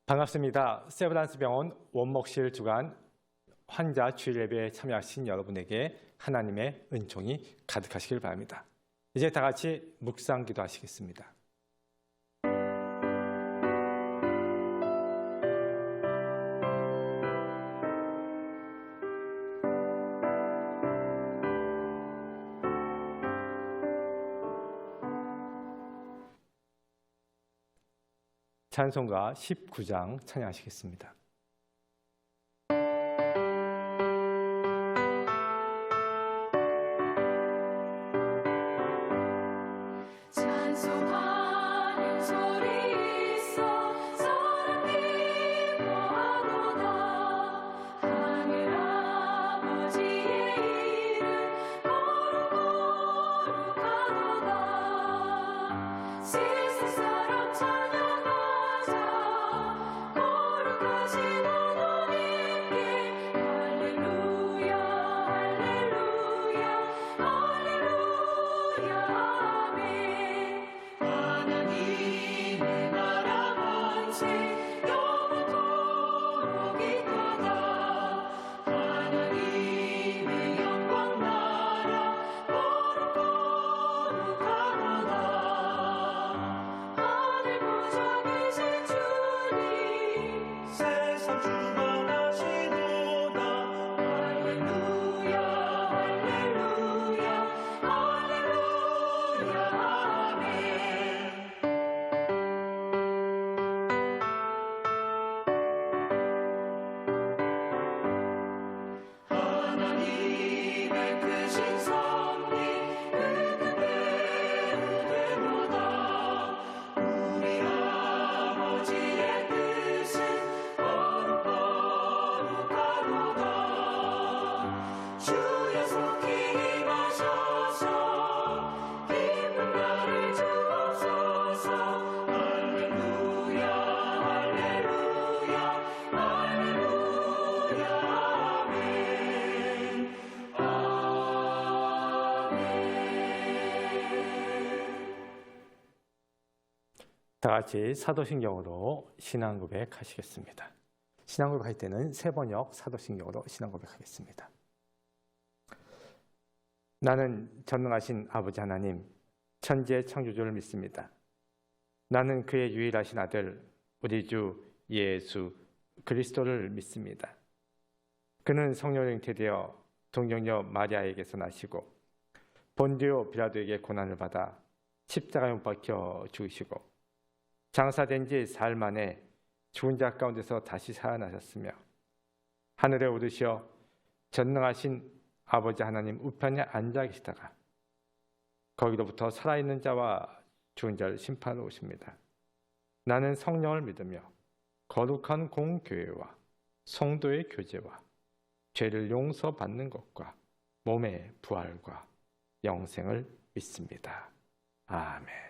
반갑습니다. 세브란스 병원 원목실 주간 환자 주일 예배에 참여하신 여러분에게 하나님의 은총이 가득하시길 바랍니다. 이제 다 같이 묵상 기도하시겠습니다. 찬송가 19장 찬양하시겠습니다. 다 같이 사도신경으로 신앙고백 하시겠습니다. 신앙고백 할 때는 세번역 사도신경으로 신앙고백 하겠습니다. 나는 전능하신 아버지 하나님, 천지의 창조주를 믿습니다. 나는 그의 유일하신 아들, 우리 주 예수 그리스도를 믿습니다. 그는 성령으로 잉태되어 동정녀 마리아에게서 나시고 본디오 빌라도에게 고난을 받아 십자가에 못 박혀 죽으시고 장사된 지 사흘 만에 죽은 자 가운데서 다시 살아나셨으며 하늘에 오르시어 전능하신 아버지 하나님 우편에 앉아 계시다가 거기로부터 살아있는 자와 죽은 자를 심판하러 오십니다. 나는 성령을 믿으며 거룩한 공교회와 성도의 교제와 죄를 용서받는 것과 몸의 부활과 영생을 믿습니다. 아멘.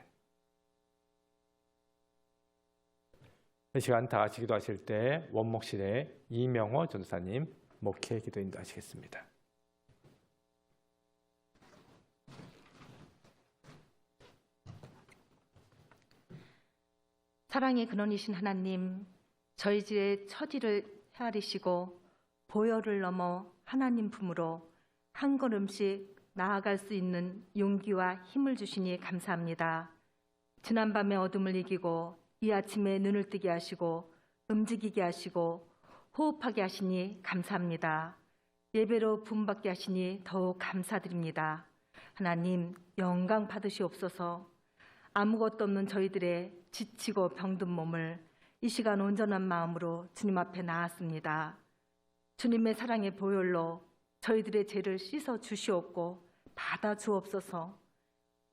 이 시간 다 같이 기도하실 때 원목실의 이명호 전도사님 목회 기도 인도하시겠습니다. 사랑의 근원이신 하나님, 저희 집의 처지를 헤아리시고 보혈을 넘어 하나님 품으로 한 걸음씩 나아갈 수 있는 용기와 힘을 주시니 감사합니다. 지난밤의 어둠을 이기고 이 아침에 눈을 뜨게 하시고 움직이게 하시고 호흡하게 하시니 감사합니다. 예배로 부음받게 하시니 더욱 감사드립니다. 하나님, 영광 받으시옵소서. 아무것도 없는 저희들의 지치고 병든 몸을 이 시간 온전한 마음으로 주님 앞에 나았습니다. 주님의 사랑의 보혈로 저희들의 죄를 씻어 주시옵고 받아 주옵소서.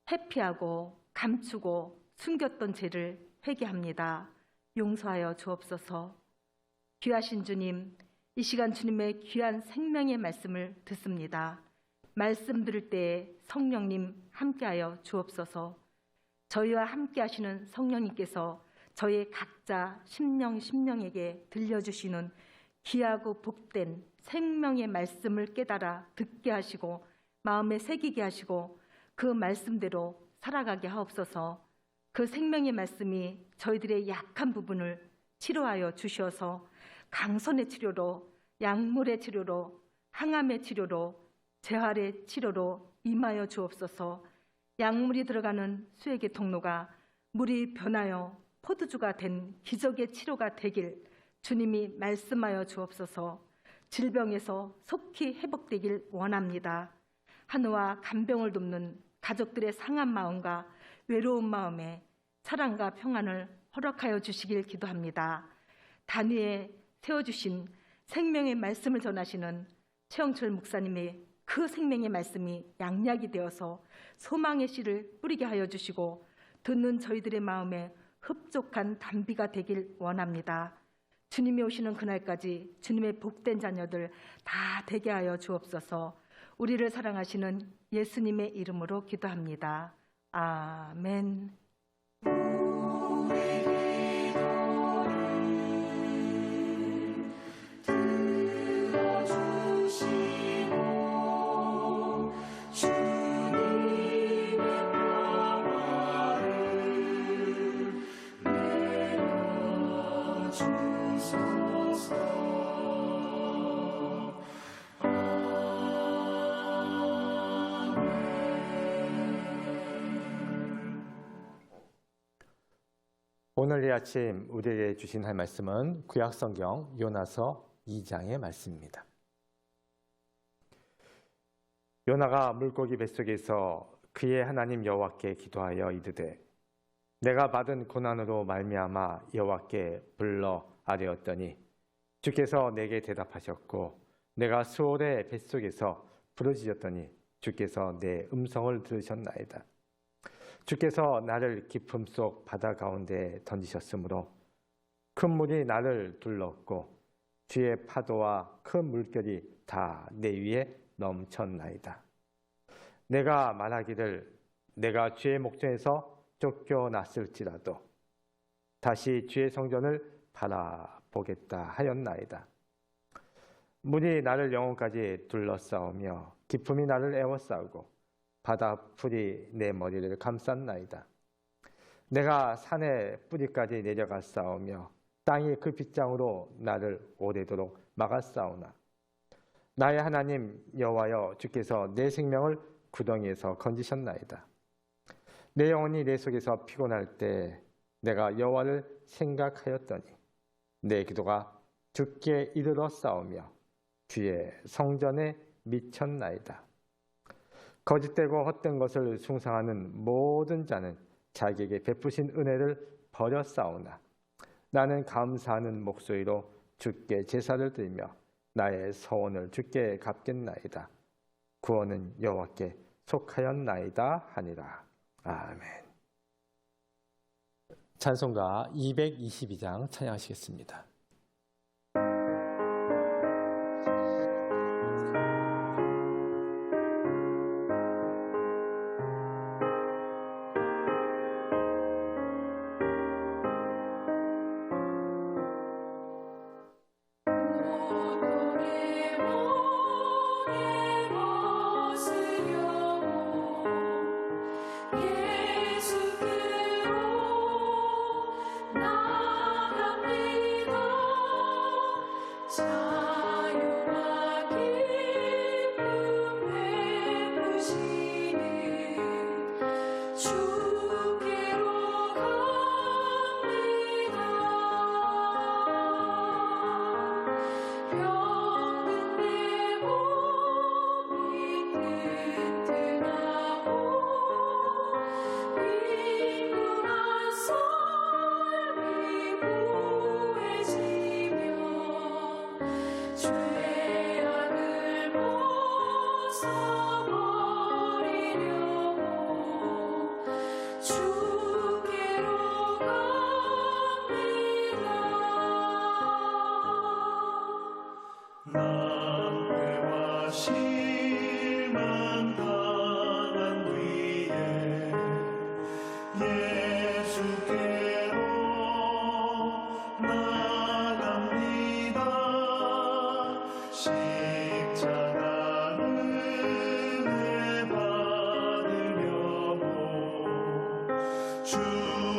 회피하고 감추고 숨겼던 죄를 회개합니다. 용서하여 주옵소서. 귀하신 주님, 이 시간 주님의 귀한 생명의 말씀을 듣습니다. 말씀 들을 때에 성령님 함께하여 주옵소서. 저희와 함께 하시는 성령님께서 저희 각자 심령에게 들려주시는 귀하고 복된 생명의 말씀을 깨달아 듣게 하시고 마음에 새기게 하시고 그 말씀대로 살아가게 하옵소서. 그 생명의 말씀이 저희들의 약한 부분을 치료하여 주시어서 강선의 치료로, 약물의 치료로, 항암의 치료로, 재활의 치료로 임하여 주옵소서. 약물이 들어가는 수액의 통로가 물이 변하여 포도주가 된 기적의 치료가 되길 주님이 말씀하여 주옵소서. 질병에서 속히 회복되길 원합니다. 한우와 간병을 돕는 가족들의 상한 마음과 외로운 마음에 사랑과 평안을 허락하여 주시길 기도합니다. 단위에 세워주신 생명의 말씀을 전하시는 최영철 목사님의 그 생명의 말씀이 양약이 되어서 소망의 씨를 뿌리게 하여 주시고 듣는 저희들의 마음에 흡족한 단비가 되길 원합니다. 주님이 오시는 그날까지 주님의 복된 자녀들 다 되게 하여 주옵소서. 우리를 사랑하시는 예수님의 이름으로 기도합니다. 아멘. 오늘 이 아침 우리에게 주신 할 말씀은 구약성경 요나서 2장의 말씀입니다. 요나가 물고기 뱃속에서 그의 하나님 여호와께 기도하여 이르되 내가 받은 고난으로 말미암아 여호와께 불러 아뢰었더니 주께서 내게 대답하셨고 내가 수월의 뱃속에서 부르짖었더니 주께서 내 음성을 들으셨나이다. 주께서 나를 깊음 속 바다 가운데 던지셨으므로 큰 물이 나를 둘렀고 주의 파도와 큰 물결이 다 내 위에 넘쳤나이다. 내가 말하기를 내가 주의 목전에서 쫓겨났을지라도 다시 주의 성전을 바라보겠다 하였나이다. 물이 나를 영혼까지 둘러싸우며 깊음이 나를 에워싸우고 바다풀이 내 머리를 감쌌나이다. 내가 산의 뿌리까지 내려가 싸우며 땅이 그 빗장으로 나를 오래도록 막았사오나 나의 하나님 여호와여 주께서 내 생명을 구덩이에서 건지셨나이다. 내 영혼이 내 속에서 피곤할 때 내가 여호와를 생각하였더니 내 기도가 주께 이르러 싸우며 주의 성전에 미쳤나이다. 거짓되고 헛된 것을 숭상하는 모든 자는 자기에게 베푸신 은혜를 버렸사오나 나는 감사하는 목소리로 주께 제사를 드리며 나의 서원을 주께 갚겠나이다. 구원은 여호와께 속하였나이다 하니라. 아멘. 찬송가 222장 찬양하시겠습니다.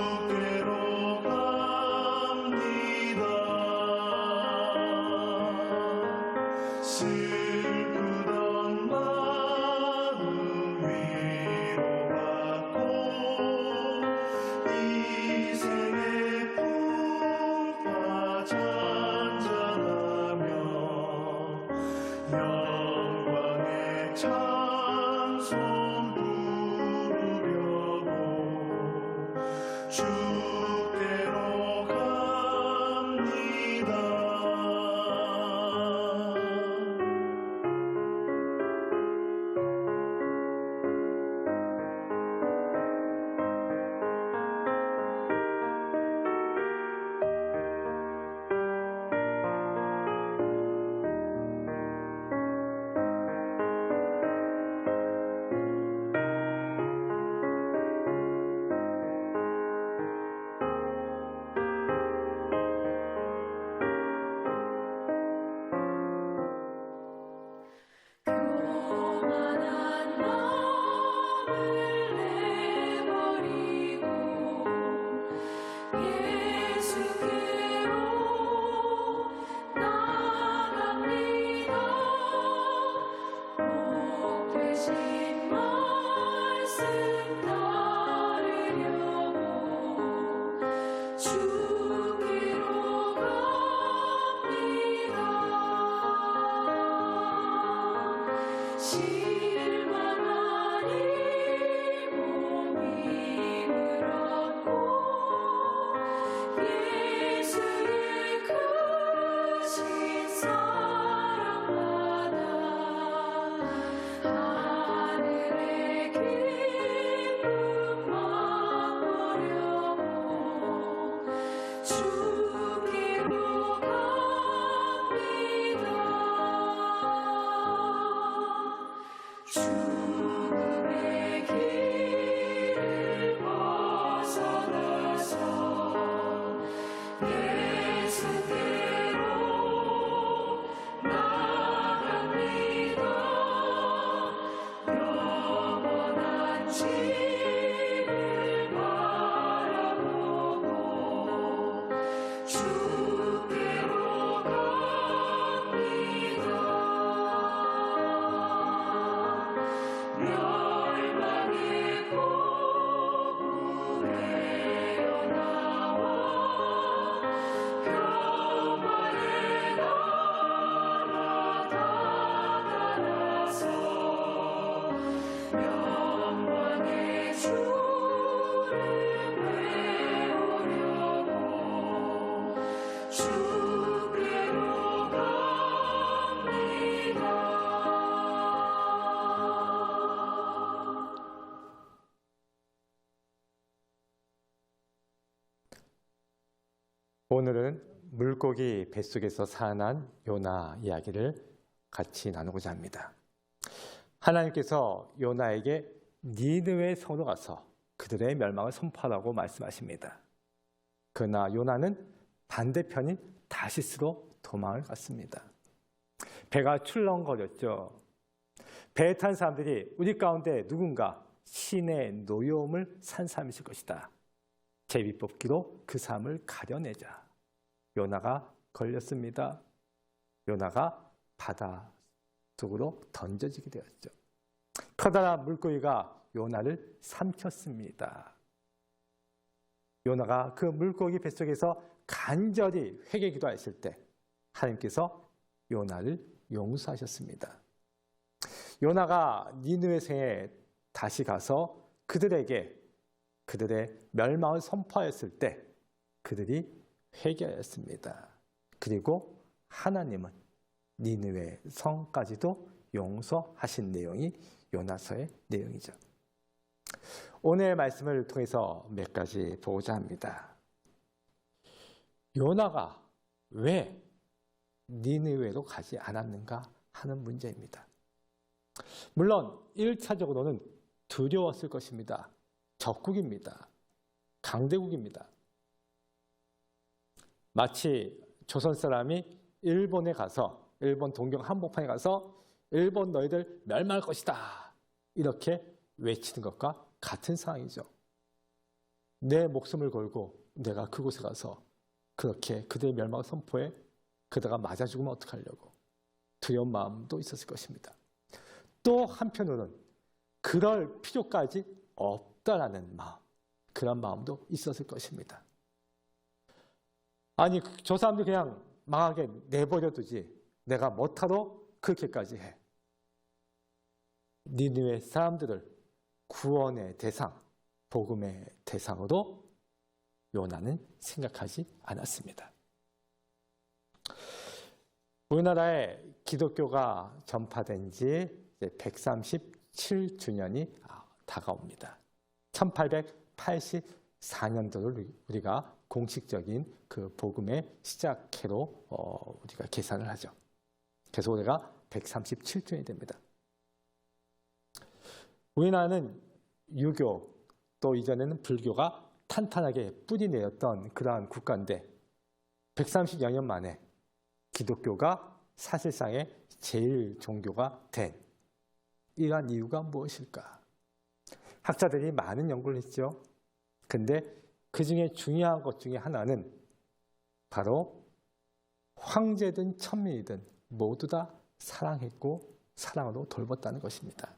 주께로 갑니다. 오늘은 물고기 뱃속에서 살아난 요나 이야기를 같이 나누고자 합니다. 하나님께서 요나에게 니느웨 성으로 가서 그들의 멸망을 선포하라고 말씀하십니다. 그러나 요나는 반대편인 다시스로 도망을 갔습니다. 배가 출렁거렸죠. 배에 탄 사람들이 우리 가운데 누군가 신의 노여움을 산 사람이 있을 것이다. 제비뽑기로 그 사람을 가려내자. 요나가 걸렸습니다. 요나가 바다 속으로 던져지게 되었죠. 커다란 물고기가 요나를 삼켰습니다. 요나가 그 물고기 뱃속에서 간절히 회개 기도했을 때 하나님께서 요나를 용서하셨습니다. 요나가 니느웨 성에 다시 가서 그들에게 그들의 멸망을 선포하였을 때 그들이 회개하였습니다. 그리고 하나님은 니느웨 성까지도 용서하신 내용이 요나서의 내용이죠. 오늘 말씀을 통해서 몇 가지 보고자 합니다. 요나가 왜 니느웨로 가지 않았는가 하는 문제입니다. 물론 1차적으로는 두려웠을 것입니다. 적국입니다. 강대국입니다. 마치 조선 사람이 일본에 가서 일본 동경 한복판에 가서 일본 너희들 멸망할 것이다 이렇게 외치는 것과 같은 상황이죠. 내 목숨을 걸고 내가 그곳에 가서 그렇게 그들의 멸망을 선포해 그다가 맞아 죽으면 어떡하려고 두려운 마음도 있었을 것입니다. 또 한편으로는 그럴 필요까지 없다라는 마음, 그런 마음도 있었을 것입니다. 아니 저 사람들 그냥 망하게 내버려 두지 내가 뭐하러 그렇게까지 해. 니느웨 사람들을 구원의 대상, 복음의 대상으로 요나는 생각하지 않았습니다. 우리나라에 기독교가 전파된 지 137주년이 다가옵니다. 1884년도를 우리가 공식적인 그 복음의 시작해로 우리가 계산을 하죠. 그래서 올해가 137주년이 됩니다. 우리나라는 유교 또 이전에는 불교가 탄탄하게 뿌리 내렸던 그러한 국가인데 130여 년 만에 기독교가 사실상의 제일 종교가 된 이러한 이유가 무엇일까? 학자들이 많은 연구를 했죠. 근데 그 중에 중요한 것 중에 하나는 바로 황제든 천민이든 모두 다 사랑했고 사랑으로 돌봤다는 것입니다.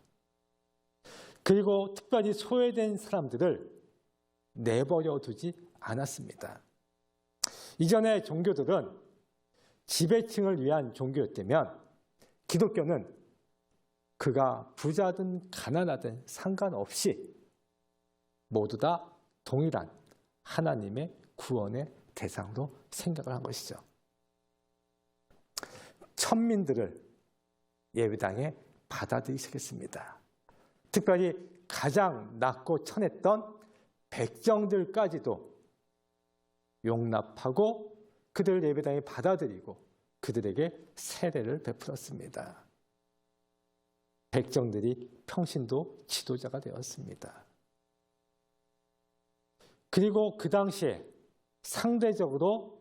그리고 특별히 소외된 사람들을 내버려 두지 않았습니다. 이전의 종교들은 지배층을 위한 종교였다면 기독교는 그가 부자든 가난하든 상관없이 모두 다 동일한 하나님의 구원의 대상으로 생각을 한 것이죠. 천민들을 예배당에 받아들이기 시작했습니다. 특별히 가장 낮고 천했던 백정들까지도 용납하고 그들을 예배당에 받아들이고 그들에게 세례를 베풀었습니다. 백정들이 평신도 지도자가 되었습니다. 그리고 그 당시에 상대적으로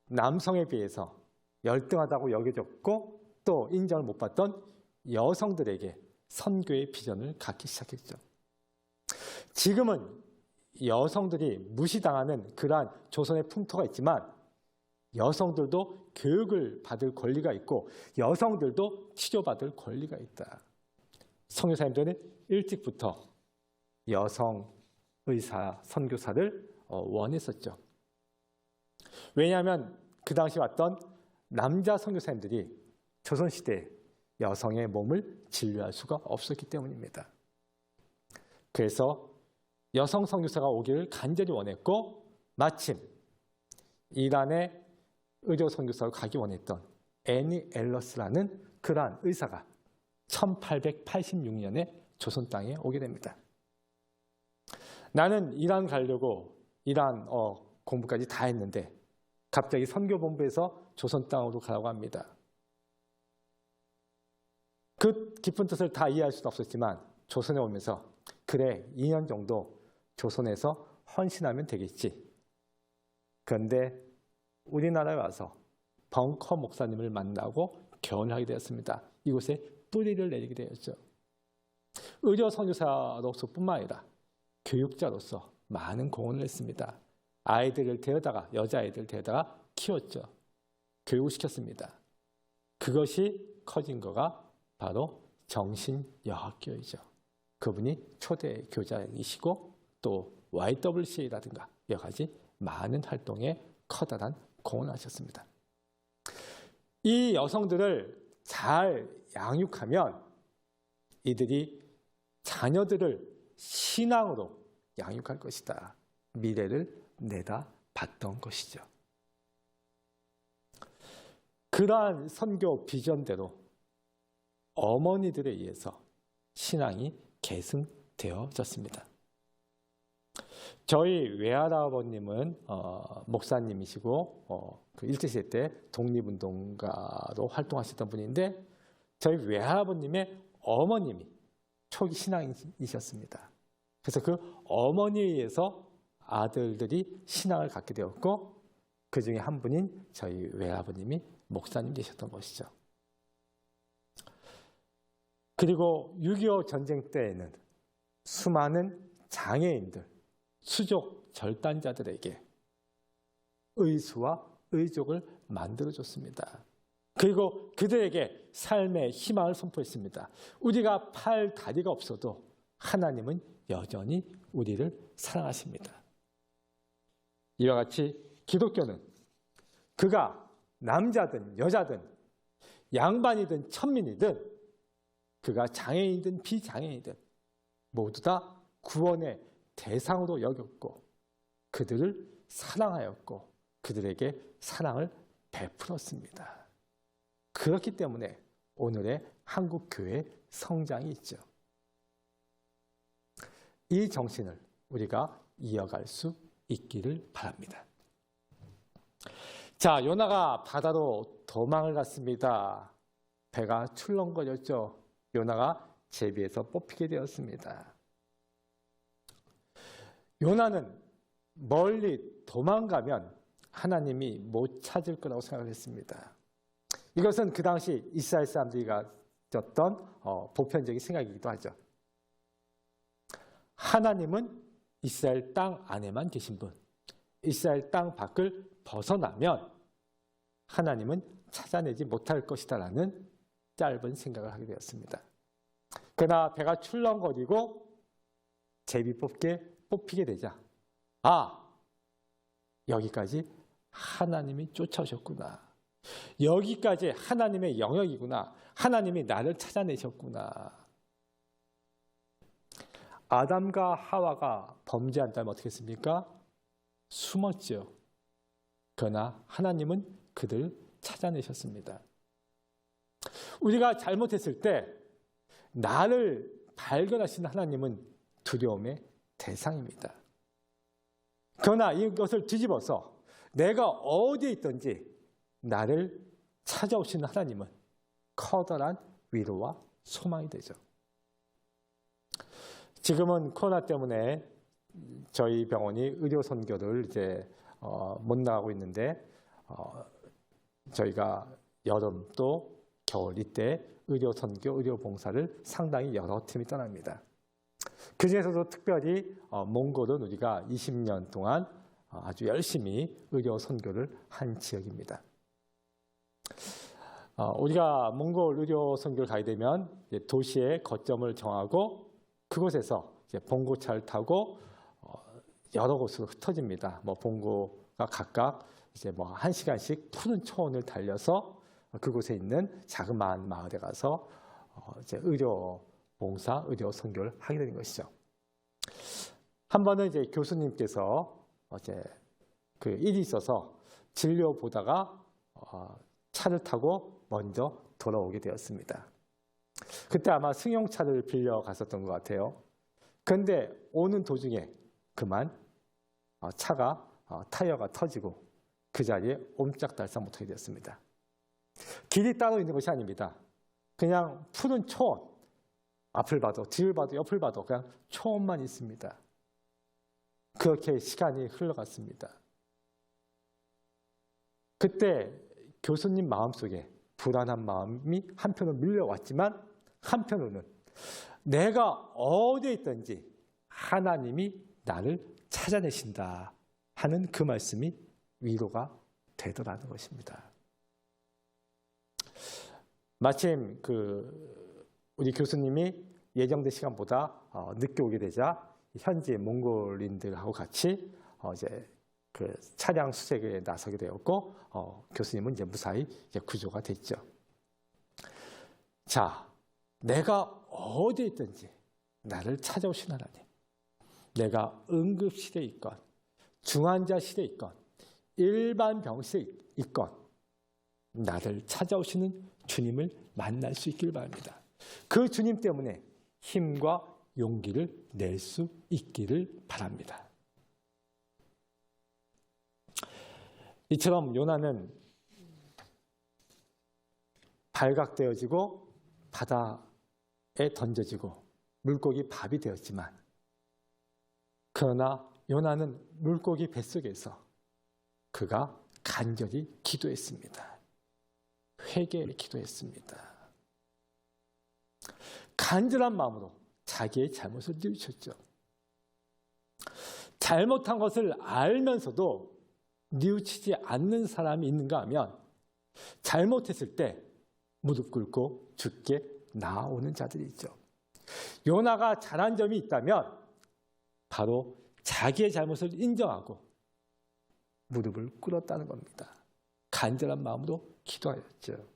남성에 비해서 열등하다고 여겨졌고 또 인정을 못 받던 여성들에게 선교의 비전을 갖기 시작했죠. 지금은 여성들이 무시당하는 그러한 조선의 풍토가 있지만 여성들도 교육을 받을 권리가 있고 여성들도 치료받을 권리가 있다. 선교사님들은 일찍부터 여성 의사, 선교사를 원했었죠. 왜냐하면 그 당시 왔던 남자 선교사님들이 조선시대에 여성의 몸을 진료할 수가 없었기 때문입니다. 그래서 여성 선교사가 오기를 간절히 원했고 마침 이란의 의료 선교사로 가기 원했던 애니 앨러스라는 그러한 의사가 1886년에 조선 땅에 오게 됩니다. 나는 이란 가려고 이란 공부까지 다 했는데 갑자기 선교본부에서 조선 땅으로 가라고 합니다. 그 깊은 뜻을 다 이해할 수는 없었지만 조선에 오면서 그래 2년 정도 조선에서 헌신하면 되겠지. 그런데 우리나라에 와서 벙커 목사님을 만나고 결혼하게 되었습니다. 이곳에 뿌리를 내리게 되었죠. 의료 선교사로서뿐만 아니라 교육자로서 많은 공헌을 했습니다. 아이들을 데려다가 여자아이들 데려다가 키웠죠. 교육을 시켰습니다. 그것이 커진 거가 바로 정신여학교이죠. 그분이 초대 교장이시고 또 YWCA라든가 여러 가지 많은 활동에 커다란 공헌을 하셨습니다. 이 여성들을 잘 양육하면 이들이 자녀들을 신앙으로 양육할 것이다. 미래를 내다봤던 것이죠. 그러한 선교 비전대로 어머니들에 의해서 신앙이 계승되어졌습니다. 저희 외할아버님은 목사님이시고 그 일제시대 때 독립운동가로 활동하셨던 분인데 저희 외할아버님의 어머님이 초기 신앙이셨습니다. 그래서 그 어머니에 의해서 아들들이 신앙을 갖게 되었고 그 중에 한 분인 저희 외할아버님이 목사님 되셨던 것이죠. 그리고 6.25 전쟁 때에는 수많은 장애인들, 수족 절단자들에게 의수와 의족을 만들어줬습니다. 그리고 그들에게 삶의 희망을 선포했습니다. 우리가 팔, 다리가 없어도 하나님은 여전히 우리를 사랑하십니다. 이와 같이 기독교는 그가 남자든 여자든 양반이든 천민이든 그가 장애인이든 비장애인이든 모두 다 구원의 대상으로 여겼고 그들을 사랑하였고 그들에게 사랑을 베풀었습니다. 그렇기 때문에 오늘의 한국교회의 성장이 있죠. 이 정신을 우리가 이어갈 수 있기를 바랍니다. 자, 요나가 바다로 도망을 갔습니다. 배가 출렁거렸죠. 요나가 제비에서 뽑히게 되었습니다. 요나는 멀리 도망가면 하나님이 못 찾을 거라고 생각했습니다. 이것은 그 당시 이스라엘 사람들이 가졌던 보편적인 생각이기도 하죠. 하나님은 이스라엘 땅 안에만 계신 분, 이스라엘 땅 밖을 벗어나면 하나님은 찾아내지 못할 것이다라는 짧은 생각을 하게 되었습니다. 그러나 배가 출렁거리고 제비 뽑히게 되자 여기까지 하나님이 쫓아오셨구나. 여기까지 하나님의 영역이구나. 하나님이 나를 찾아내셨구나. 아담과 하와가 범죄한다면 어떻게 했습니까? 숨었죠. 그러나 하나님은 그들을 찾아내셨습니다. 우리가 잘못했을 때 나를 발견하신 하나님은 두려움의 대상입니다. 그러나 이것을 뒤집어서 내가 어디에 있든지 나를 찾아오시는 하나님은 커다란 위로와 소망이 되죠. 지금은 코로나 때문에 저희 병원이 의료 선교를 이제 못 나가고 있는데 저희가 여름 또 겨울 이때 의료 선교, 의료 봉사를 상당히 여러 팀이 떠납니다. 그 중에서도 특별히 몽골은 우리가 20년 동안 아주 열심히 의료 선교를 한 지역입니다. 우리가 몽골 의료 선교를 가게 되면 도시의 거점을 정하고 그곳에서 이제 봉고차를 타고 여러 곳으로 흩어집니다. 봉고가 각각 이제 1시간씩 푸른 초원을 달려서 그곳에 있는 자그마한 마을에 가서 이제 의료 봉사, 의료 선교를 하게 되는 것이죠. 한 번은 이제 교수님께서 이제 그 일이 있어서 진료 보다가 차를 타고 먼저 돌아오게 되었습니다. 그때 아마 승용차를 빌려 갔었던 것 같아요. 그런데 오는 도중에 그만 차가 타이어가 터지고 그 자리에 옴짝달싹 못하게 되었습니다. 길이 따로 있는 것이 아닙니다. 그냥 푸른 초원, 앞을 봐도 뒤를 봐도 옆을 봐도 그냥 초원만 있습니다. 그렇게 시간이 흘러갔습니다. 그때 교수님 마음속에 불안한 마음이 한편으로 밀려왔지만 한편으로는 내가 어디에 있든지 하나님이 나를 찾아내신다 하는 그 말씀이 위로가 되더라는 것입니다. 마침 우리 교수님이 예정된 시간보다 늦게 오게 되자 현지 몽골인들하고 같이 이제 그 차량 수색에 나서게 되었고 교수님은 이제 무사히 이제 구조가 됐죠. 자, 내가 어디에 있든지 나를 찾아오신 하나님, 내가 응급실에 있건 중환자실에 있건 일반 병실에 있건 나를 찾아오시는 주님을 만날 수 있길 바랍니다. 그 주님 때문에 힘과 용기를 낼 수 있기를 바랍니다. 이처럼 요나는 발각되어지고 바다에 던져지고 물고기 밥이 되었지만 그러나 요나는 물고기 뱃속에서 그가 간절히 기도했습니다. 회개를 기도했습니다. 간절한 마음으로 자기의 잘못을 뉘우쳤죠. 잘못한 것을 알면서도 뉘우치지 않는 사람이 있는가 하면 잘못했을 때 무릎 꿇고 주께 나아오는 자들이 있죠. 요나가 잘한 점이 있다면 바로 자기의 잘못을 인정하고 무릎을 꿇었다는 겁니다. 간절한 마음으로 기도하였죠.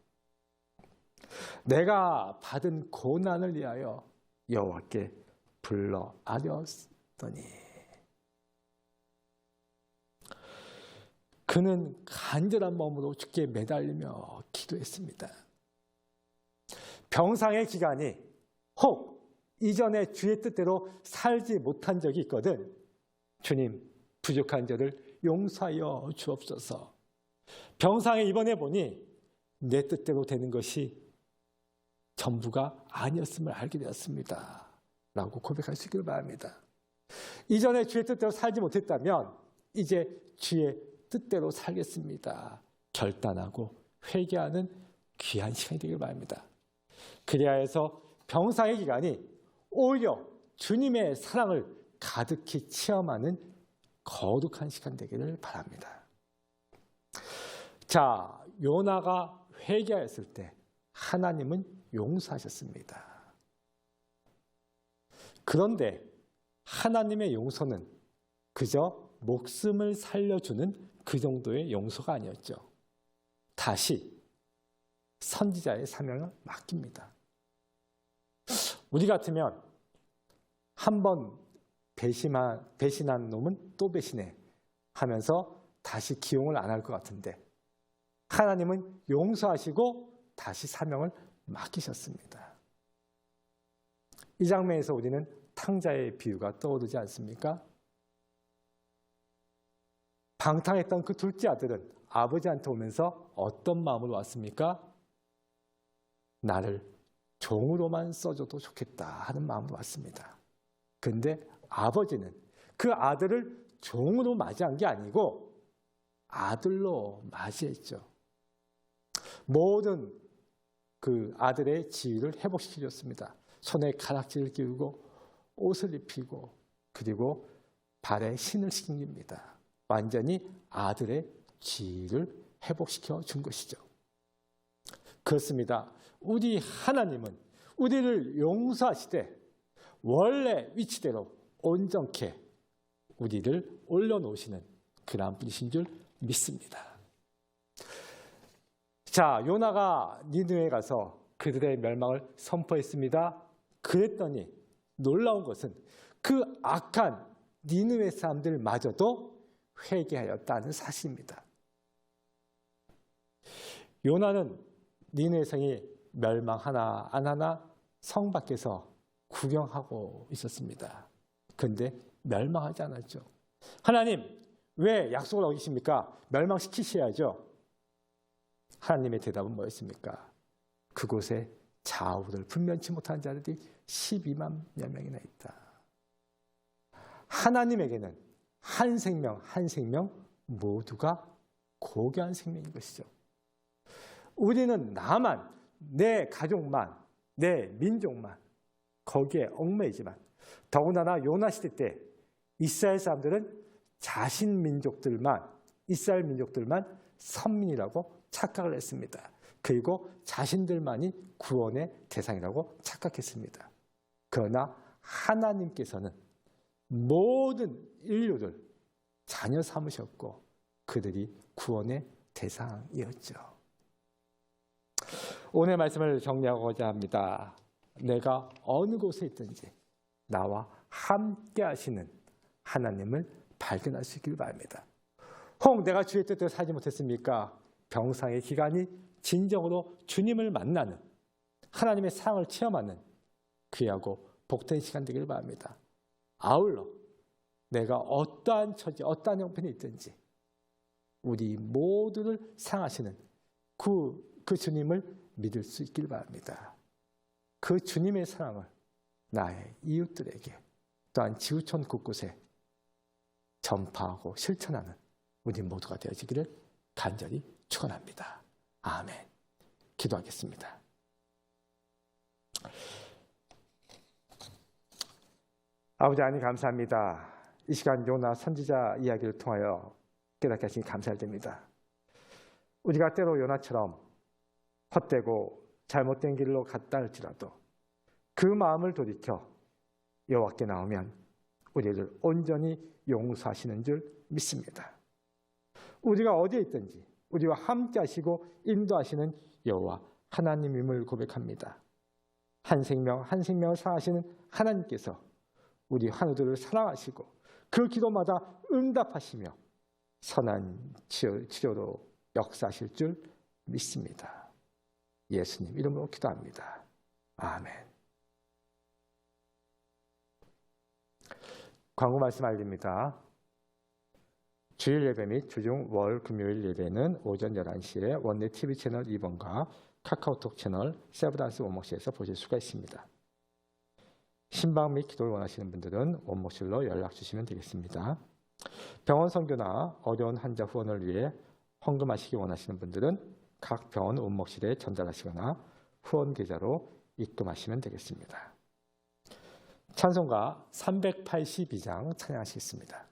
내가 받은 고난을 위하여 여호와께 불러 아뢰었더니 그는 간절한 마음으로 주께 매달리며 기도했습니다. 병상의 기간이 혹 이전에 주의 뜻대로 살지 못한 적이 있거든 주님 부족한 저를 용서하여 주옵소서. 병상에 입원해 보니 내 뜻대로 되는 것이 전부가 아니었음을 알게 되었습니다. 라고 고백할 수 있기를 바랍니다. 이전에 주의 뜻대로 살지 못했다면 이제 주의 뜻대로 살겠습니다. 결단하고 회개하는 귀한 시간이 되길 바랍니다. 그래야 해서 병상의 기간이 오히려 주님의 사랑을 가득히 체험하는 거룩한 시간 되기를 바랍니다. 자, 요나가 회개하였을 때 하나님은 용서하셨습니다. 그런데 하나님의 용서는 그저 목숨을 살려주는 그 정도의 용서가 아니었죠. 다시 선지자의 사명을 맡깁니다. 우리 같으면 한 번 배신한 놈은 또 배신해 하면서 다시 기용을 안 할 것 같은데 하나님은 용서하시고 다시 사명을 맡기셨습니다. 이 장면에서 우리는 탕자의 비유가 떠오르지 않습니까? 방탕했던 그 둘째 아들은 아버지한테 오면서 어떤 마음으로 왔습니까? 나를 종으로만 써줘도 좋겠다 하는 마음으로 왔습니다. 그런데 아버지는 그 아들을 종으로 맞이한 게 아니고 아들로 맞이했죠. 모든 그 아들의 지위를 회복시켜줬습니다. 손에 가락지를 끼우고 옷을 입히고 그리고 발에 신을 신깁니다. 완전히 아들의 지위를 회복시켜 준 것이죠. 그렇습니다. 우리 하나님은 우리를 용서하시되 원래 위치대로 온전케 우리를 올려놓으시는 그러한 분이신 줄 믿습니다. 자, 요나가 니느웨에 가서 그들의 멸망을 선포했습니다. 그랬더니 놀라운 것은 그 악한 니느웨 사람들마저도 회개하였다는 사실입니다. 요나는 니느웨 성이 멸망하나 안 하나 성 밖에서 구경하고 있었습니다. 그런데 멸망하지 않았죠. 하나님, 왜 약속을 어기십니까? 멸망시키셔야죠. 하나님의 대답은 뭐였습니까? 그곳에 좌우를 분면치 못한 자들이 12만 여 명이나 있다. 하나님에게는 한 생명 한 생명 모두가 고귀한 생명인 것이죠. 우리는 나만, 내 가족만, 내 민족만 거기에 얽매이지만 더군다나 요나 시대 때 이스라엘 사람들은 자신 민족들만, 이스라엘 민족들만 선민이라고 착각을 했습니다. 그리고 자신들만이 구원의 대상이라고 착각했습니다. 그러나 하나님께서는 모든 인류를 자녀 삼으셨고 그들이 구원의 대상이었죠. 오늘 말씀을 정리하고자 합니다. 내가 어느 곳에 있든지 나와 함께 하시는 하나님을 발견할 수 있길 바랍니다. 혹 내가 주의 뜻대로 살지 못했습니까? 병상의 기간이 진정으로 주님을 만나는 하나님의 사랑을 체험하는 귀하고 복된 시간 되기를 바랍니다. 아울러 내가 어떠한 처지, 어떠한 형편이 있든지 우리 모두를 사랑하시는 그 주님을 믿을 수 있길 바랍니다. 그 주님의 사랑을 나의 이웃들에게 또한 지구촌 곳곳에 전파하고 실천하는 우리 모두가 되어지기를 간절히 축원합니다. 아멘. 기도하겠습니다. 아버지 하나님 감사합니다. 이 시간 요나 선지자 이야기를 통하여 깨닫게 하시니 감사드립니다. 우리가 때로 요나처럼 헛되고 잘못된 길로 갔다 할지라도 그 마음을 돌이켜 여호와께 나오면 우리를 온전히 용서하시는 줄 믿습니다. 우리가 어디에 있든지 우리와 함께 하시고 인도하시는 여호와 하나님임을 고백합니다. 한 생명 한 생명을 사랑하시는 하나님께서 우리 환우들을 사랑하시고 그 기도마다 응답하시며 선한 치료로 역사하실 줄 믿습니다. 예수님 이름으로 기도합니다. 아멘. 광고 말씀 알립니다. 주일 예배 및 주중 월 금요일 예배는 오전 11시에 원내 TV 채널 2번과 카카오톡 채널 세브란스 원목실에서 보실 수가 있습니다. 신방 및 기도를 원하시는 분들은 원목실로 연락 주시면 되겠습니다. 병원 선교나 어려운 환자 후원을 위해 헌금하시기 원하시는 분들은 각 병원 원목실에 전달하시거나 후원 계좌로 입금하시면 되겠습니다. 찬송가 382장 찬양하시겠습니다.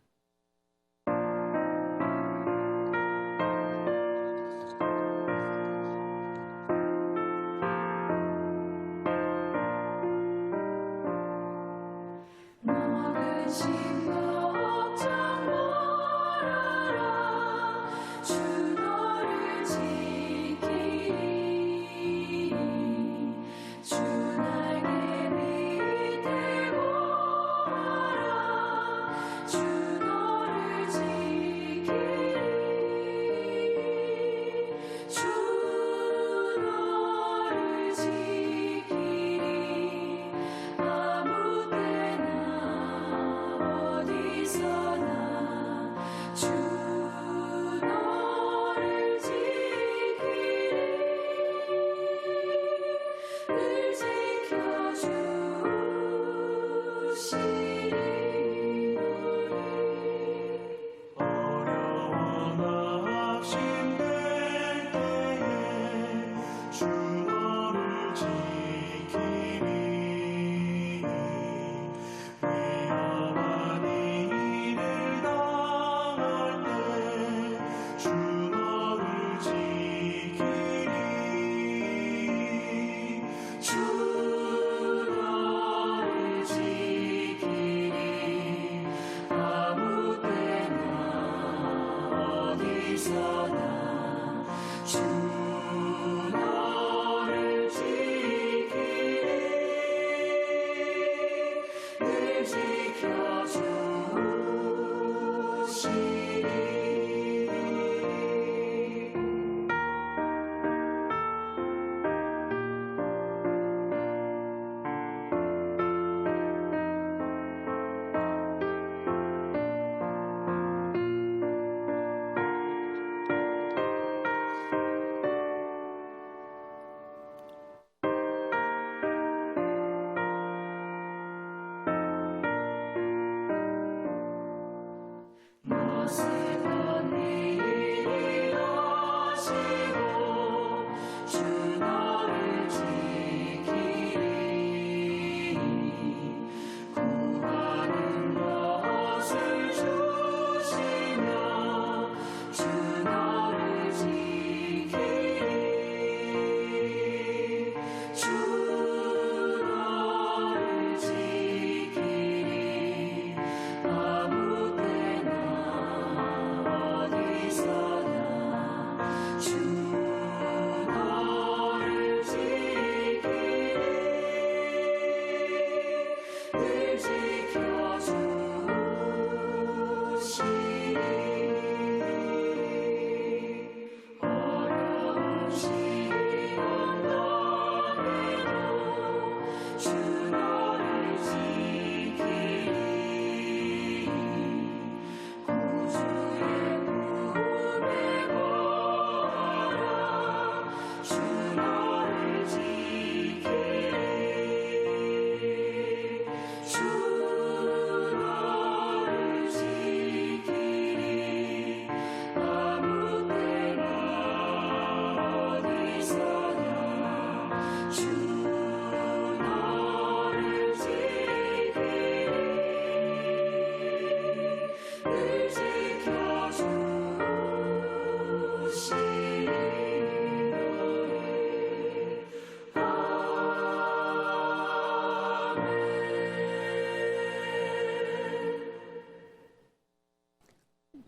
주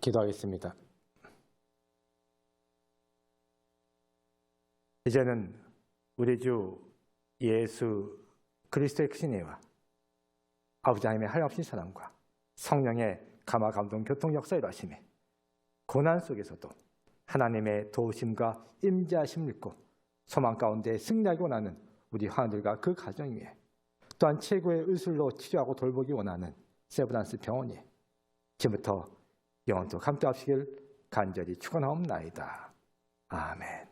기도하겠습니다. 이제는 우리 주 예수 그리스도의 크신 은혜와 아버지 하나님의 한없인 사랑과 성령의 감화 감동 교통 역사 일하심에 고난 속에서도 하나님의 도우심과 임재하심을 믿고 소망 가운데 승리하기 원하는 우리 환우들과 그 가정 위에 또한 최고의 의술로 치료하고 돌보기 원하는 세브란스 병원이 지금부터 영원토록 함께 하시길 간절히 축원하옵나이다. 아멘.